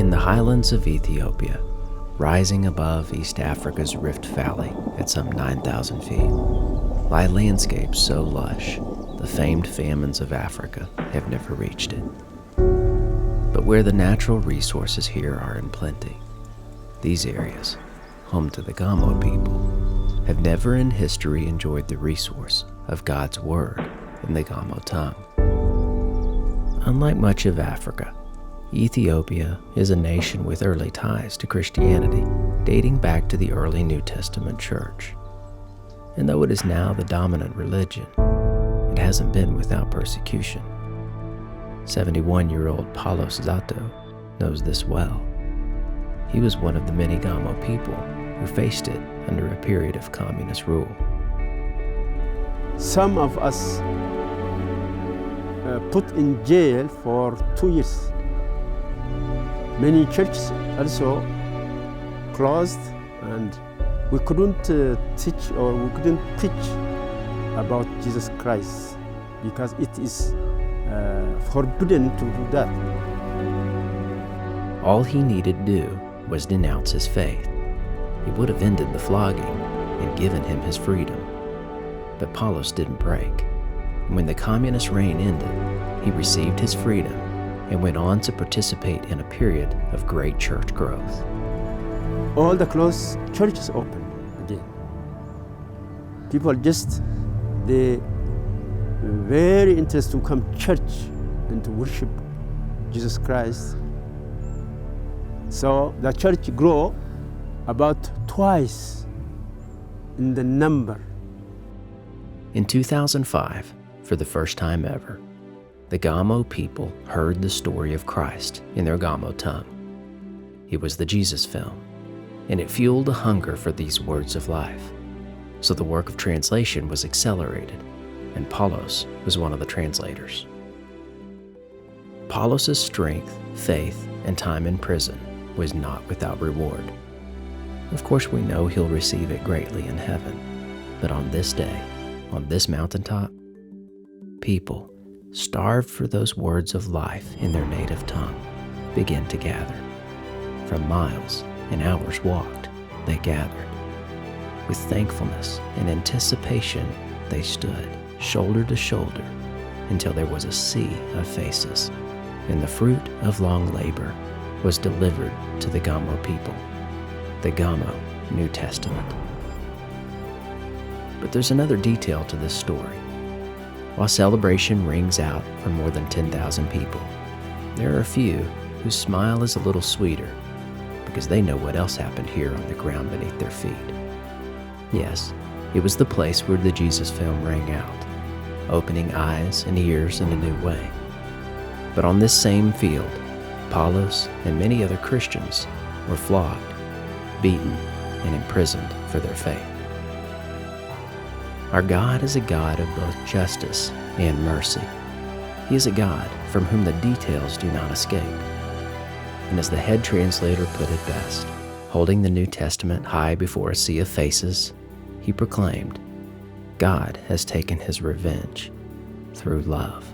In the highlands of Ethiopia, rising above East Africa's Rift Valley at some 9,000 feet, lie landscapes so lush the famed famines of Africa have never reached it. But where the natural resources here are in plenty, these areas, home to the Gamo people, have never in history enjoyed the resource of God's Word in the Gamo tongue. Unlike much of Africa, Ethiopia is a nation with early ties to Christianity, dating back to the early New Testament church. And though it is now the dominant religion, it hasn't been without persecution. 71-year-old Paulos Zato knows this well. He was one of the many Gamo people who faced it under a period of communist rule. Some of us put in jail for 2 years. Many churches also closed, and we couldn't teach about Jesus Christ because it is forbidden to do that. All he needed to do was denounce his faith. He would have ended the flogging and given him his freedom. But Paulos didn't break. And when the communist reign ended, he received his freedom and went on to participate in a period of great church growth. All the closed churches opened again. People they very interested to come to church and to worship Jesus Christ. So the church grew about twice in the number. In 2005, for the first time ever, the Gamo people heard the story of Christ in their Gamo tongue. It was the Jesus film, and it fueled a hunger for these words of life. So the work of translation was accelerated, and Paulos was one of the translators. Paulos' strength, faith, and time in prison was not without reward. Of course, we know he'll receive it greatly in heaven, but on this day, on this mountaintop, people, starved for those words of life in their native tongue, began to gather. From miles and hours walked, they gathered. With thankfulness and anticipation, they stood shoulder to shoulder until there was a sea of faces, and the fruit of long labor was delivered to the Gamo people, the Gamo New Testament. But there's another detail to this story. While celebration rings out from more than 10,000 people, there are a few whose smile is a little sweeter because they know what else happened here on the ground beneath their feet. Yes, it was the place where the Jesus film rang out, opening eyes and ears in a new way. But on this same field, Paulos and many other Christians were flogged, beaten, and imprisoned for their faith. Our God is a God of both justice and mercy. He is a God from whom the details do not escape. And as the head translator put it best, holding the New Testament high before a sea of faces, he proclaimed, God has taken his revenge through love.